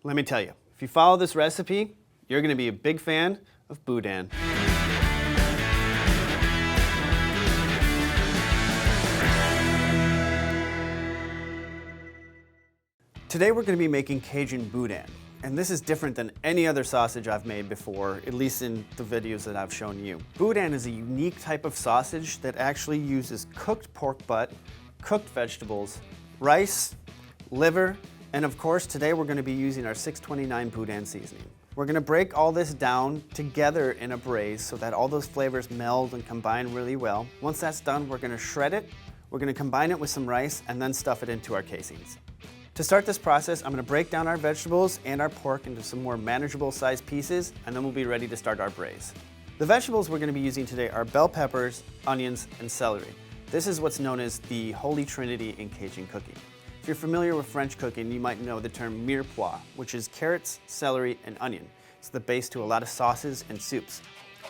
Let me tell you, if you follow this recipe, you're going to be a big fan of boudin. Today we're going to be making Cajun Boudin, and this is different than any other sausage I've made before, at least in the videos that I've shown you. Boudin is a unique type of sausage that actually uses cooked pork butt, cooked vegetables, rice, liver, and of course today we're going to be using our 629 Boudin seasoning. We're going to break all this down together in a braise so that all those flavors meld and combine really well. Once that's done, we're going to shred it, we're going to combine it with some rice, and then stuff it into our casings. To start this process, I'm going to break down our vegetables and our pork into some more manageable sized pieces, and then we'll be ready to start our braise. The vegetables we're going to be using today are bell peppers, onions, and celery. This is what's known as the Holy Trinity in Cajun cooking. If you're familiar with French cooking, you might know the term mirepoix, which is carrots, celery, and onion. It's the base to a lot of sauces and soups.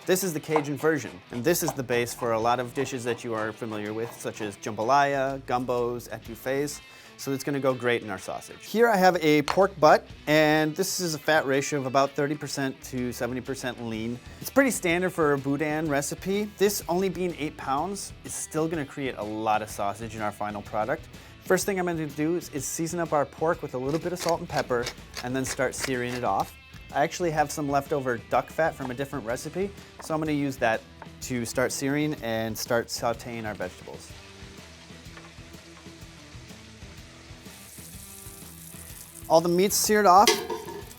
This is the Cajun version, and this is the base for a lot of dishes that you are familiar with, such as jambalaya, gumbos, etouffees. So it's going to go great in our sausage. Here I have a pork butt, and this is a fat ratio of about 30% to 70% lean. It's pretty standard for a boudin recipe. This only being 8 pounds is still going to create a lot of sausage in our final product. First thing I'm going to do is season up our pork with a little bit of salt and pepper and then start searing it off. I actually have some leftover duck fat from a different recipe, so I'm going to use that to start searing and start sauteing our vegetables. All the meat's seared off.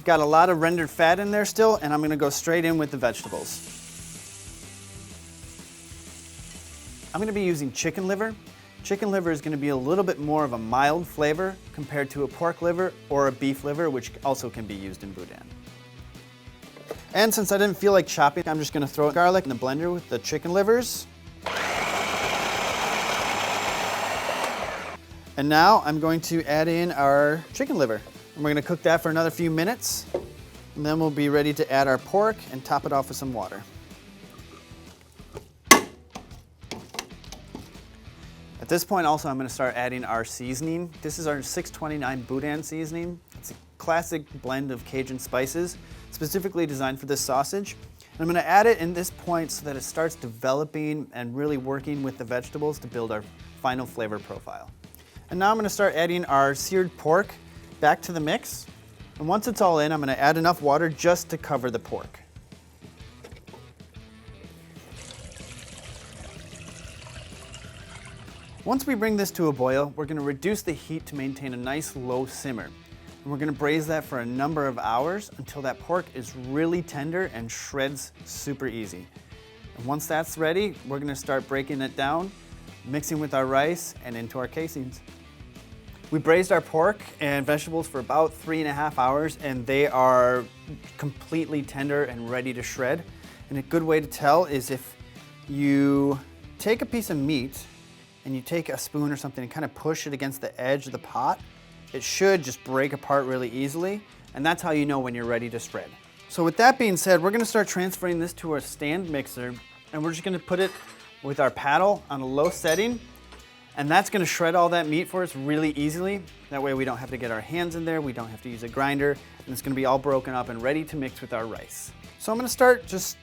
Got a lot of rendered fat in there still, and I'm going to go straight in with the vegetables. I'm going to be using chicken liver. Chicken liver is going to be a little bit more of a mild flavor compared to a pork liver or a beef liver, which also can be used in boudin. And since I didn't feel like chopping, I'm just going to throw garlic in the blender with the chicken livers. And now I'm going to add in our chicken liver. And we're going to cook that for another few minutes. And then we'll be ready to add our pork and top it off with some water. At this point also I'm going to start adding our seasoning. This is our 629 Boudin seasoning. It's a classic blend of Cajun spices, specifically designed for this sausage. And I'm going to add it in this point so that it starts developing and really working with the vegetables to build our final flavor profile. And now I'm going to start adding our seared pork back to the mix. And once it's all in, I'm going to add enough water just to cover the pork. Once we bring this to a boil, we're going to reduce the heat to maintain a nice low simmer. And we're going to braise that for a number of hours until that pork is really tender and shreds super easy. And once that's ready, we're going to start breaking it down, mixing with our rice and into our casings. We braised our pork and vegetables for about 3.5 hours, and they are completely tender and ready to shred. And a good way to tell is if you take a piece of meat and you take a spoon or something and kind of push it against the edge of the pot, it should just break apart really easily, and that's how you know when you're ready to shred. So with that being said, we're going to start transferring this to our stand mixer, and we're just going to put it with our paddle on a low setting, and that's going to shred all that meat for us really easily. That way we don't have to get our hands in there, we don't have to use a grinder, and it's going to be all broken up and ready to mix with our rice. So I'm going to start just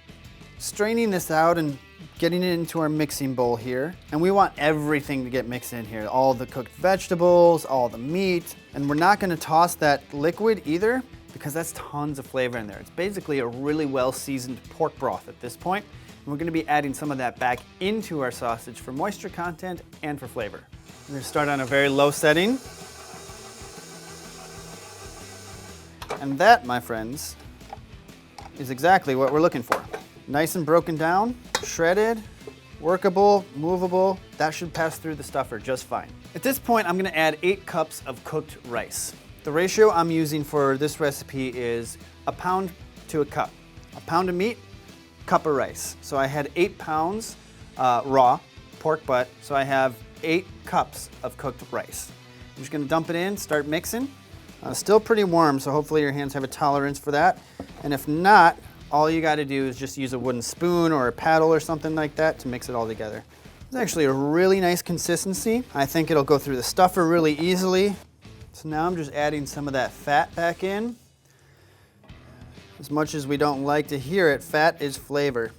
straining this out and getting it into our mixing bowl here. And we want everything to get mixed in here. All the cooked vegetables, all the meat, and we're not going to toss that liquid either because that's tons of flavor in there. It's basically a really well seasoned pork broth at this point. We're going to be adding some of that back into our sausage for moisture content and for flavor. We're going to start on a very low setting. And that, my friends, is exactly what we're looking for. Nice and broken down, shredded, workable, movable. That should pass through the stuffer just fine. At this point, I'm going to add 8 cups of cooked rice. The ratio I'm using for this recipe is a pound to a cup. A pound of meat, cup of rice. So I had 8 pounds raw pork butt, so I have 8 cups of cooked rice. I'm just going to dump it in, start mixing. Still pretty warm, so hopefully your hands have a tolerance for that. And if not, all you got to do is just use a wooden spoon or a paddle or something like that to mix it all together. It's actually a really nice consistency. I think it'll go through the stuffer really easily. So now I'm just adding some of that fat back in. As much as we don't like to hear it, fat is flavor.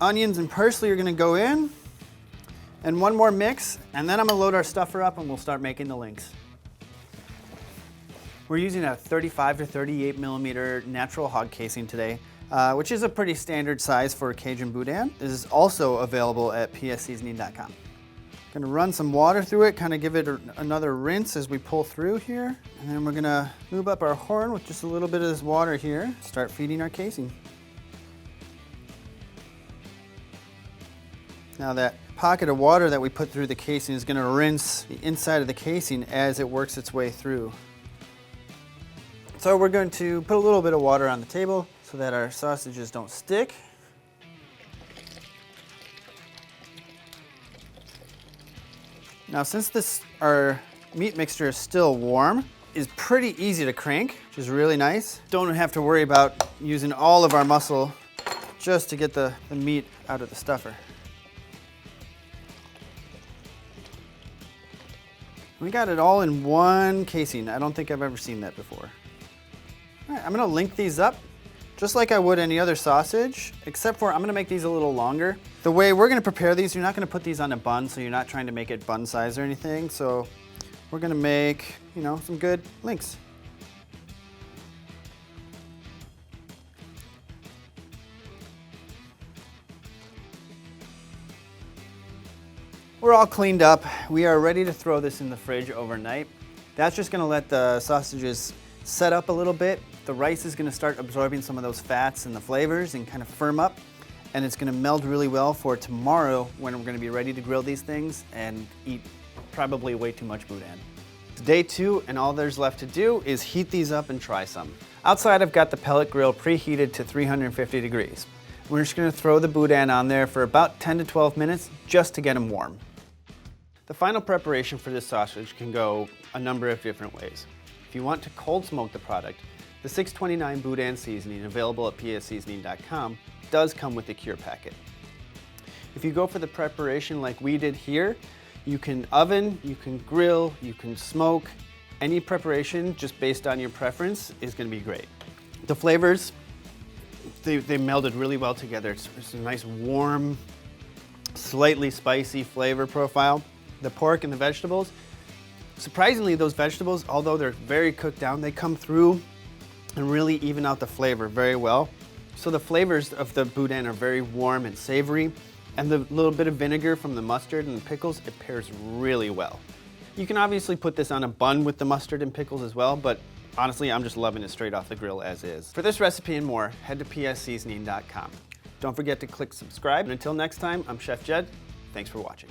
Onions and parsley are gonna go in, and one more mix, and then I'm gonna load our stuffer up and we'll start making the links. We're using a 35 to 38 millimeter natural hog casing today, which is a pretty standard size for a Cajun Boudin. This is also available at psseasoning.com. Gonna run some water through it, kind of give it another rinse as we pull through here. And then we're gonna lube up our horn with just a little bit of this water here. Start feeding our casing. Now that pocket of water that we put through the casing is gonna rinse the inside of the casing as it works its way through. So we're going to put a little bit of water on the table so that our sausages don't stick. Now since our meat mixture is still warm, it's pretty easy to crank, which is really nice. Don't have to worry about using all of our muscle just to get the meat out of the stuffer. We got it all in one casing. I don't think I've ever seen that before. All right, I'm gonna link these up just like I would any other sausage, except for I'm gonna make these a little longer. The way we're gonna prepare these, you're not gonna put these on a bun, so you're not trying to make it bun size or anything. So we're gonna make, some good links. We're all cleaned up. We are ready to throw this in the fridge overnight. That's just gonna let the sausages set up a little bit. The rice is gonna start absorbing some of those fats and the flavors and kind of firm up, and it's gonna meld really well for tomorrow when we're gonna be ready to grill these things and eat probably way too much boudin. It's day 2, and all there's left to do is heat these up and try some. Outside, I've got the pellet grill preheated to 350 degrees. We're just gonna throw the boudin on there for about 10 to 12 minutes just to get them warm. The final preparation for this sausage can go a number of different ways. If you want to cold smoke the product, the 629 Boudin seasoning available at psseasoning.com does come with a cure packet. If you go for the preparation like we did here, you can oven, you can grill, you can smoke. Any preparation just based on your preference is going to be great. The flavors, they melded really well together. It's a nice warm, slightly spicy flavor profile. The pork and the vegetables, surprisingly those vegetables, although they're very cooked down, they come through and really even out the flavor very well. So the flavors of the boudin are very warm and savory, and the little bit of vinegar from the mustard and the pickles, it pairs really well. You can obviously put this on a bun with the mustard and pickles as well, but honestly, I'm just loving it straight off the grill as is. For this recipe and more, head to psseasoning.com. Don't forget to click subscribe, and until next time, I'm Chef Jed. Thanks for watching.